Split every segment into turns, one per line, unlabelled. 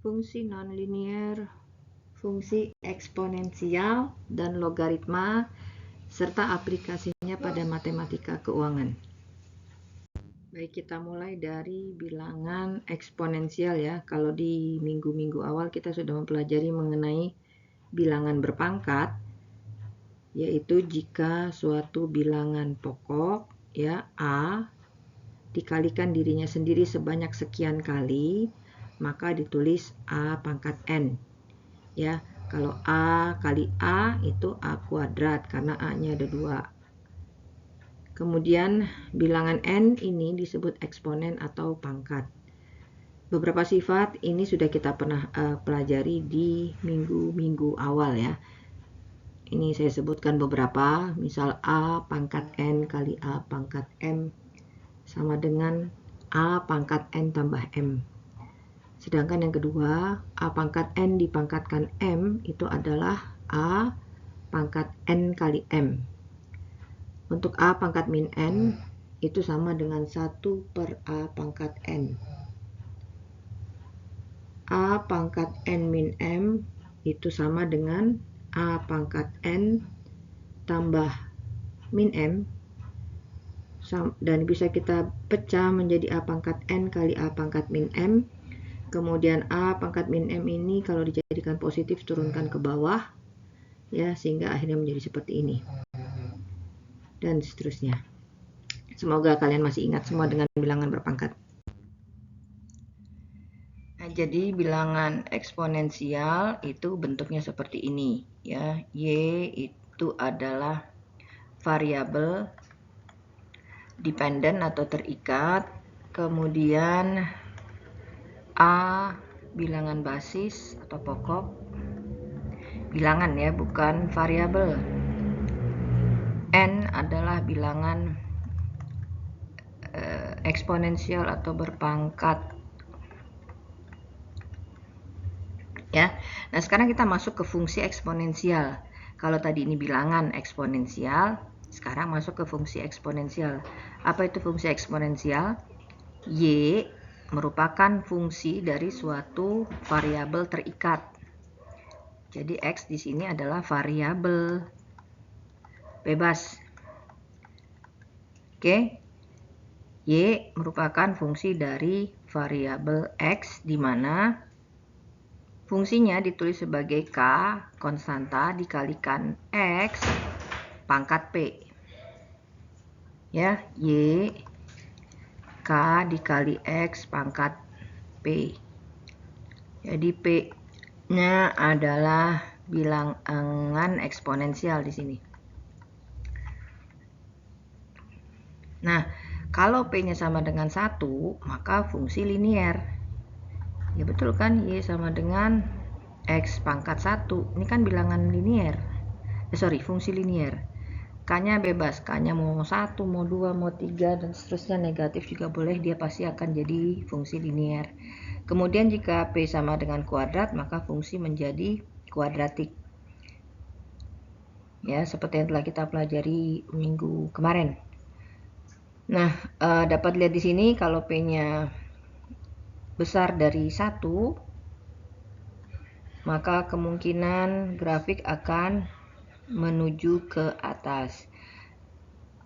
fungsi nonlinier, fungsi eksponensial, dan logaritma, serta aplikasinya pada matematika keuangan. Baik, kita mulai dari bilangan eksponensial ya. Kalau di minggu-minggu awal kita sudah mempelajari mengenai bilangan berpangkat, yaitu jika suatu bilangan pokok ya A dikalikan dirinya sendiri sebanyak sekian kali, maka ditulis A pangkat N. Ya, kalau A kali A itu A kuadrat karena A-nya ada 2. Kemudian bilangan N ini disebut eksponen atau pangkat. Beberapa sifat ini sudah kita pernah pelajari di minggu-minggu awal ya. Ini saya sebutkan beberapa, misal A pangkat N kali A pangkat M sama dengan A pangkat N tambah M. Sedangkan yang kedua, A pangkat N dipangkatkan M itu adalah A pangkat N kali M. Untuk A pangkat min N itu sama dengan 1 per A pangkat N. A pangkat N min M itu sama dengan A pangkat N tambah min M, dan bisa kita pecah menjadi A pangkat N kali A pangkat min M. Kemudian A pangkat min M ini kalau dijadikan positif turunkan ke bawah ya, sehingga akhirnya menjadi seperti ini dan seterusnya. Semoga kalian masih ingat semua dengan bilangan berpangkat. Nah, jadi bilangan eksponensial itu bentuknya seperti ini ya. Y itu adalah variabel dependen atau terikat, kemudian A bilangan basis atau pokok, bilangan ya, bukan variabel. N adalah bilangan eksponensial atau berpangkat ya. Nah, sekarang kita masuk ke fungsi eksponensial. Kalau tadi ini bilangan eksponensial, sekarang masuk ke fungsi eksponensial. Apa itu fungsi eksponensial? Y merupakan fungsi dari suatu variabel terikat. Jadi X di sini adalah variabel bebas. Oke. Y merupakan fungsi dari variabel X di mana fungsinya ditulis sebagai K konstanta dikalikan X pangkat P. Ya, Y K dikali X pangkat P. Jadi P-nya adalah bilangan eksponensial di sini. Nah, kalau P-nya sama dengan 1, maka fungsi linier. Ya betul kan, Y sama dengan X pangkat 1. Ini kan bilangan linier. Fungsi linier. K-nya bebas, K-nya mau 1, mau 2, mau 3, dan seterusnya, negatif juga boleh, dia pasti akan jadi fungsi linier. Kemudian jika P sama dengan kuadrat, maka fungsi menjadi kuadratik. Ya, seperti yang telah kita pelajari minggu kemarin. Nah, dapat lihat di sini kalau P-nya besar dari 1, maka kemungkinan grafik akan menuju ke atas.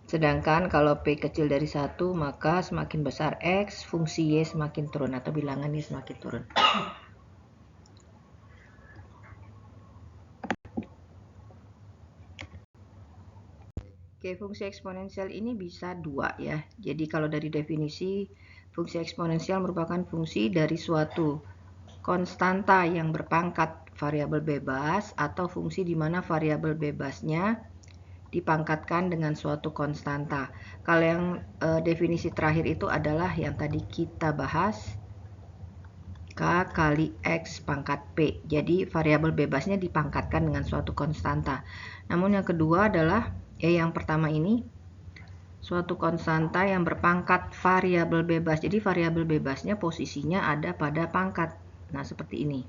Sedangkan kalau P kecil dari 1, maka semakin besar X, fungsi Y semakin turun atau bilangan Y semakin turun. Oke, fungsi eksponensial ini bisa 2 ya. Jadi kalau dari definisi, fungsi eksponensial merupakan fungsi dari suatu konstanta yang berpangkat variabel bebas atau fungsi di mana variabel bebasnya dipangkatkan dengan suatu konstanta. Kalau yang definisi terakhir itu adalah yang tadi kita bahas, K kali X pangkat P. Jadi variabel bebasnya dipangkatkan dengan suatu konstanta. Namun yang kedua adalah yang pertama ini suatu konstanta yang berpangkat variabel bebas. Jadi variabel bebasnya posisinya ada pada pangkat. Nah, seperti ini.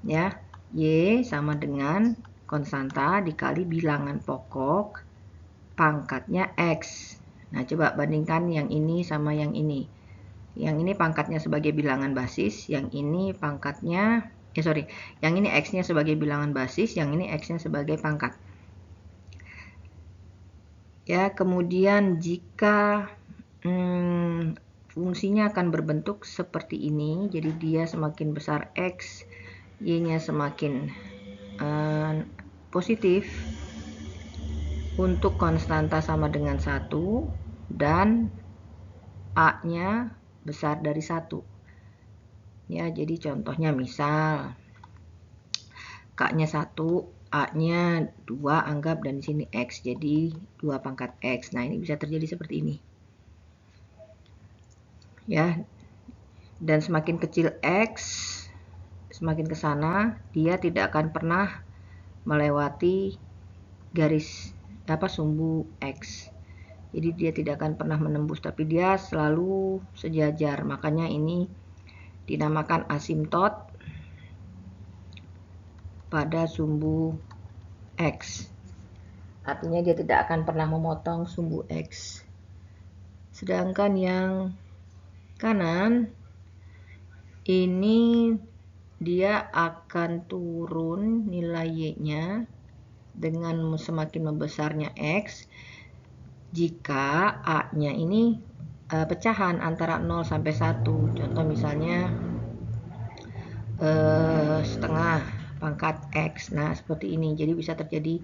Ya, Y sama dengan konstanta dikali bilangan pokok pangkatnya X. Nah, coba bandingkan yang ini sama yang ini. Yang ini pangkatnya sebagai bilangan basis, yang ini pangkatnya, yang ini X-nya sebagai bilangan basis, yang ini X-nya sebagai pangkat. Ya, kemudian jika fungsinya akan berbentuk seperti ini, jadi dia semakin besar X, Y-nya semakin positif untuk konstanta sama dengan 1 dan A-nya besar dari 1. Ya, jadi contohnya misal K-nya 1, A-nya 2 anggap, dan di sini X, jadi 2 pangkat X. Nah, ini bisa terjadi seperti ini. Ya. Dan semakin kecil X, semakin ke sana dia tidak akan pernah melewati garis sumbu X. Jadi dia tidak akan pernah menembus, tapi dia selalu sejajar. Makanya ini dinamakan asimtot pada sumbu X. Artinya dia tidak akan pernah memotong sumbu X. Sedangkan yang kanan ini dia akan turun nilai Y-nya dengan semakin membesarnya X jika A-nya ini pecahan antara 0 sampai 1. Contoh misalnya setengah pangkat X. Nah, seperti ini. Jadi bisa terjadi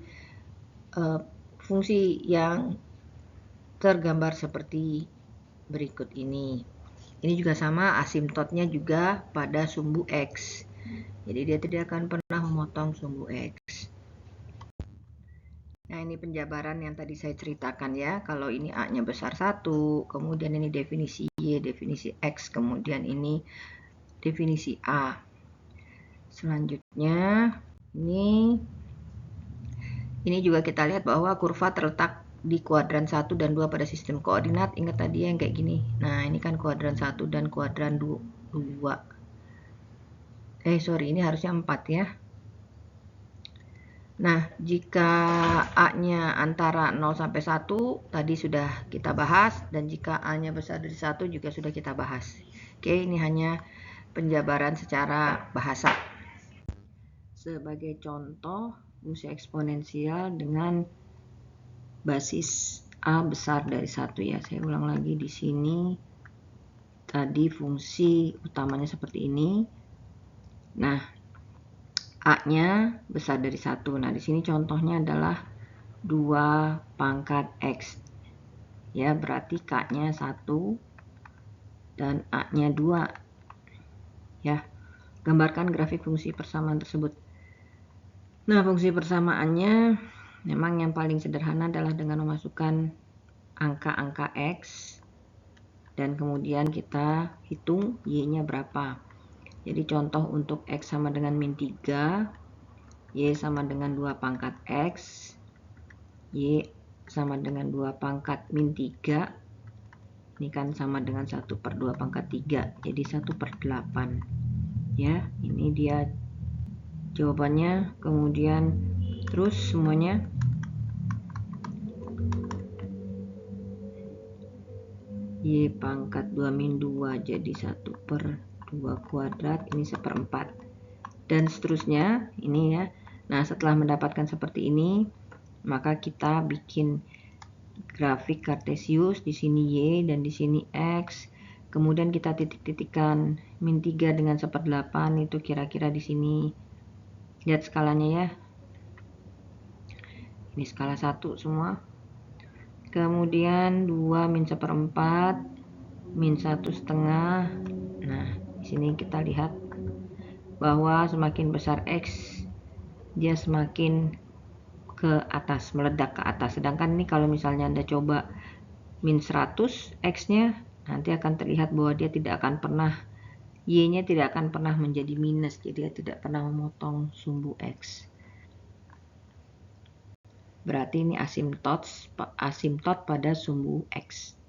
fungsi yang tergambar seperti berikut ini. Ini juga sama, asimtotnya juga pada sumbu X. Jadi dia tidak akan pernah memotong sumbu X. Nah, ini penjabaran yang tadi saya ceritakan ya. Kalau ini A-nya besar 1, kemudian ini definisi Y, definisi X, kemudian ini definisi A. Selanjutnya, ini juga kita lihat bahwa kurva terletak di kuadran 1 dan 2 pada sistem koordinat. Ingat tadi yang kayak gini. Nah, ini kan kuadran 1 dan kuadran 2. Ini harusnya 4 ya. Nah, jika A-nya antara 0 sampai 1 tadi sudah kita bahas, dan jika A-nya besar dari 1 juga sudah kita bahas. Oke, ini hanya penjabaran secara bahasa. Sebagai contoh, fungsi eksponensial dengan basis A besar dari 1 ya. Saya ulang lagi di sini. Tadi fungsi utamanya seperti ini. Nah, A-nya besar dari 1. Nah, di sini contohnya adalah 2 pangkat X. Ya, berarti K-nya 1 dan A-nya 2. Ya. Gambarkan grafik fungsi persamaan tersebut. Nah, fungsi persamaannya memang yang paling sederhana adalah dengan memasukkan angka-angka X dan kemudian kita hitung Y-nya berapa. Jadi contoh untuk X sama dengan min 3, Y sama dengan 2 pangkat X, Y sama dengan 2 pangkat min 3, ini kan sama dengan 1/2 pangkat 3, jadi 1/8. Ya, ini dia jawabannya. Kemudian terus semuanya Y pangkat 2 min 2 jadi 1/2 kuadrat, ini 1/4 dan seterusnya ini ya. Nah, setelah mendapatkan seperti ini, maka kita bikin grafik kartesius, di sini Y dan di sini X. Kemudian kita titik-titikkan min 3 dengan 1/8 itu kira-kira di sini. Lihat skalanya ya. Ini skala 1 semua. Kemudian 2 min 1/4, min 1/2. Nah, di sini kita lihat bahwa semakin besar X, dia semakin ke atas, meledak ke atas. Sedangkan ini kalau misalnya Anda coba min 100 X-nya, nanti akan terlihat bahwa dia tidak akan pernah, Y-nya tidak akan pernah menjadi minus, jadi dia tidak pernah memotong sumbu X. Berarti ini asimtot pada sumbu X.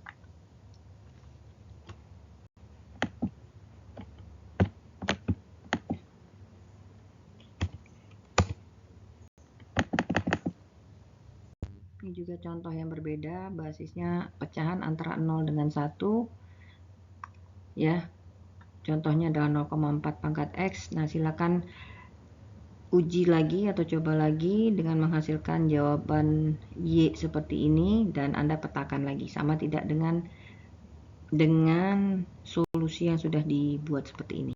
Ini juga contoh yang berbeda, basisnya pecahan antara 0 dengan 1. ya. Contohnya adalah 0,4 pangkat X. Nah, silakan uji lagi atau coba lagi dengan menghasilkan jawaban Y seperti ini, dan Anda petakan lagi sama tidak dengan solusi yang sudah dibuat seperti ini.